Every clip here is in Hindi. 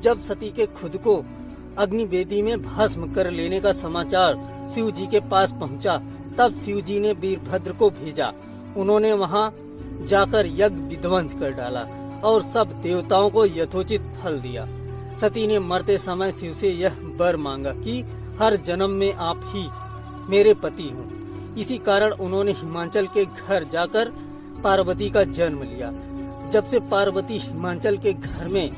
जब सती के खुद को अग्निवेदी में भस्म कर लेने का समाचार शिव जी के पास पहुंचा, तब शिव जी ने वीरभद्र को भेजा। उन्होंने वहां जाकर यज्ञ विध्वंस कर डाला और सब देवताओं को यथोचित फल दिया। सती ने मरते समय शिव से यह वर मांगा कि हर जन्म में आप ही मेरे पति हों। इसी कारण उन्होंने हिमाचल के घर जाकर पार्वती का जन्म लिया। जब से पार्वती हिमाचल के घर में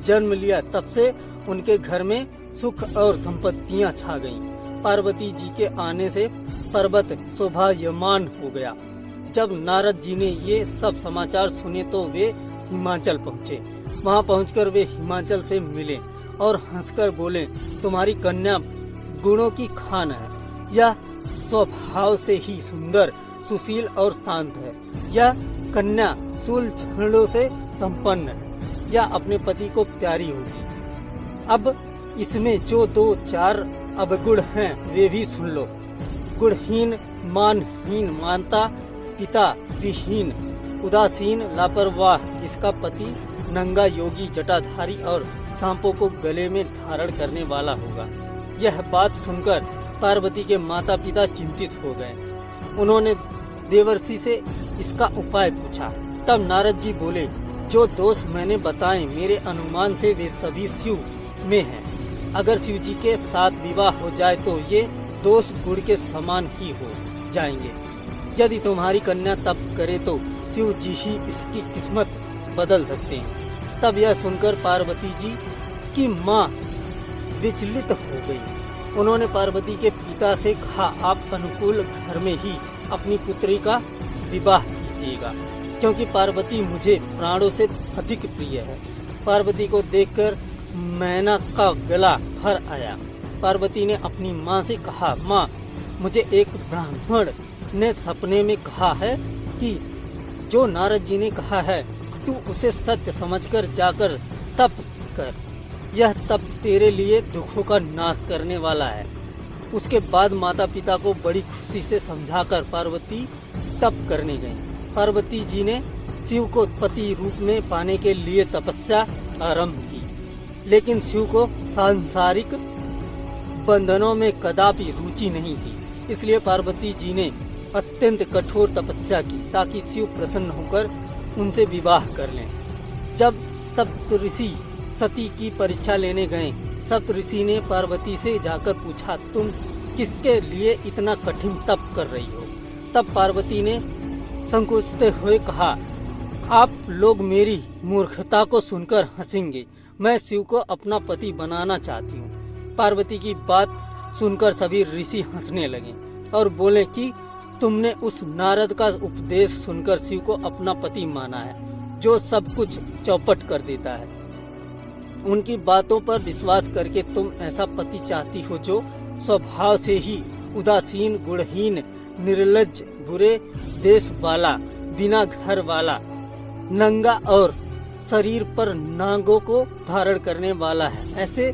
जन्म लिया, तब से उनके घर में सुख और संपत्तियां छा गईं। पार्वती जी के आने से पर्वत शोभायमान हो गया। जब नारद जी ने ये सब समाचार सुने तो वे हिमाचल पहुँचे। वहाँ पहुंचकर वे हिमाचल से मिले और हंसकर बोले, तुम्हारी कन्या गुणों की खान है। यह स्वभाव से ही सुंदर, सुशील और शांत है। यह कन्या सुलक्षणों से संपन्न है। यह अपने पति को प्यारी होगी। अब इसमें जो 2-4 अवगुण हैं वे भी सुन लो। गुणहीन, मानहीन, मानता पिता विहीन, उदासीन, लापरवाह, इसका पति नंगा, योगी, जटाधारी और सांपों को गले में धारण करने वाला होगा। यह बात सुनकर पार्वती के माता पिता चिंतित हो गए। उन्होंने देवर्षि से इसका उपाय पूछा। तब नारद जी बोले, जो दोष मैंने बताए मेरे अनुमान से वे सभी शिव में हैं। अगर शिव जी के साथ विवाह हो जाए तो ये दोष गुड़ के समान ही हो जाएंगे। यदि तुम्हारी कन्या तप करे तो शिव जी ही इसकी किस्मत बदल सकते हैं। तब यह सुनकर पार्वती जी की माँ विचलित हो गई। उन्होंने पार्वती के पिता से कहा, आप अनुकूल घर में ही अपनी पुत्री का विवाह कीजिएगा, क्योंकि पार्वती मुझे प्राणों से अधिक प्रिय है। पार्वती को देखकर मैना का गला भर आया। पार्वती ने अपनी माँ से कहा, माँ, मुझे एक ब्राह्मण ने सपने में कहा है कि जो नारद जी ने कहा है तू उसे सत्य समझकर जाकर तप कर। यह तप तेरे लिए दुखों का नाश करने वाला है। उसके बाद माता पिता को बड़ी खुशी से समझाकर पार्वती तप करने गई। पार्वती जी ने शिव को पति रूप में पाने के लिए तपस्या आरंभ की, लेकिन शिव को सांसारिक बंधनों में कदापि रुचि नहीं थी। इसलिए पार्वती जी ने अत्यंत कठोर तपस्या की ताकि शिव प्रसन्न होकर उनसे विवाह कर लें। जब सप्तऋषि सती की परीक्षा लेने गए, सप्तऋषि ने पार्वती से जाकर पूछा, तुम किसके लिए इतना कठिन तप कर रही हो? तब पार्वती ने संकोचते हुए कहा, आप लोग मेरी मूर्खता को सुनकर हंसेंगे। मैं शिव को अपना पति बनाना चाहती हूँ। पार्वती की बात सुनकर सभी ऋषि हंसने लगे और बोले कि तुमने उस नारद का उपदेश सुनकर शिव को अपना पति माना है, जो सब कुछ चौपट कर देता है। उनकी बातों पर विश्वास करके तुम ऐसा पति चाहती हो जो स्वभाव से ही उदासीन, गुणहीन, निर्लज्ज, बुरे देश वाला, बिना घर वाला, नंगा और शरीर पर नागों को धारण करने वाला है। ऐसे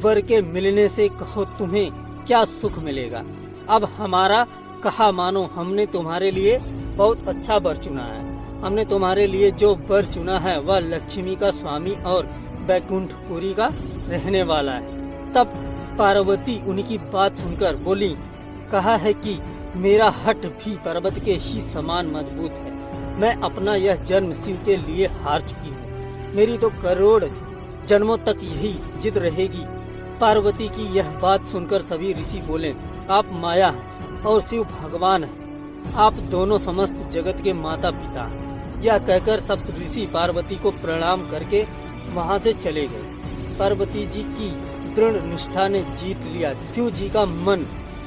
वर के मिलने से कहो तुम्हें क्या सुख मिलेगा। अब हमारा कहा मानो, हमने तुम्हारे लिए बहुत अच्छा वर चुना है। हमने तुम्हारे लिए जो वर चुना है वह लक्ष्मी का स्वामी और बैकुंठपुरी का रहने वाला है। तब पार्वती उनकी बात सुनकर बोली, कहा है कि मेरा हट भी पर्वत के ही समान मजबूत है। मैं अपना यह जन्म शिव के लिए हार चुकी हूँ। मेरी तो करोड़ जन्मों तक यही जिद रहेगी। पार्वती की यह बात सुनकर सभी ऋषि बोले, आप माया हैं और शिव भगवान है। आप दोनों समस्त जगत के माता पिता हैं। यह कहकर सप्त ऋषि पार्वती को प्रणाम करके वहां से चले गए। पार्वती जी की दृढ़ निष्ठा ने जीत लिया शिव जी का मन।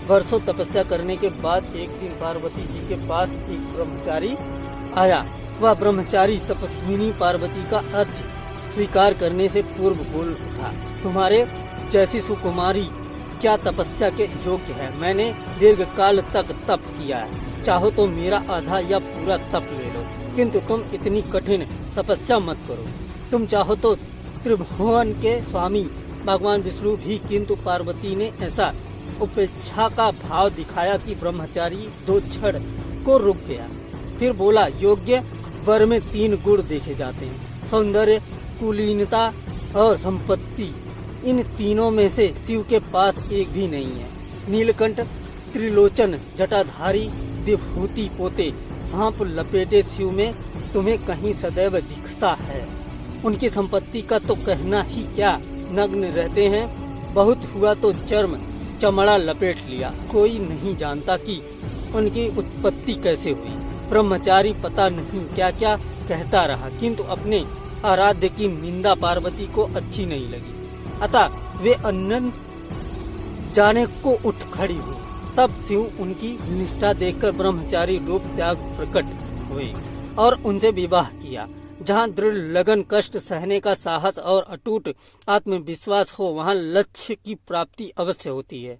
वर्षों तपस्या करने के बाद एक दिन पार्वती जी के पास एक ब्रह्मचारी आया। वह ब्रह्मचारी तपस्विनी पार्वती का अर्घ्य स्वीकार करने से पूर्व बोल उठा, तुम्हारे जैसी सुकुमारी क्या तपस्या के योग्य है। मैंने दीर्घ काल तक तप किया है, चाहो तो मेरा आधा या पूरा तप ले लो, किंतु तुम इतनी कठिन तपस्या मत करो। तुम चाहो तो त्रिभुवन के स्वामी भगवान विष्णु भी। किंतु पार्वती ने ऐसा उपेक्षा का भाव दिखाया कि ब्रह्मचारी 2 क्षण को रुक गया। फिर बोला, योग्य वर में 3 गुण देखे जाते हैं, सौंदर्य, कुलीनता और संपत्ति, इन तीनों में से शिव के पास एक भी नहीं है। नीलकंठ त्रिलोचन जटाधारी विभूति पोते सांप लपेटे शिव में तुम्हें कहीं सदैव दिखता है। उनकी संपत्ति का तो कहना ही क्या, नग्न रहते हैं, बहुत हुआ तो चमड़ा लपेट लिया। कोई नहीं जानता कि उनकी उत्पत्ति कैसे हुई। ब्रह्मचारी पता नहीं क्या क्या कहता रहा, किंतु अपने आराध्य की निंदा पार्वती को अच्छी नहीं लगी। अतः वे अनंत जाने को उठ खड़ी हुई। तब शिव उनकी निष्ठा देखकर ब्रह्मचारी रूप त्याग प्रकट हुए और उनसे विवाह किया। जहाँ दृढ़ लगन, कष्ट सहने का साहस और अटूट आत्मविश्वास हो, वहाँ लक्ष्य की प्राप्ति अवश्य होती है।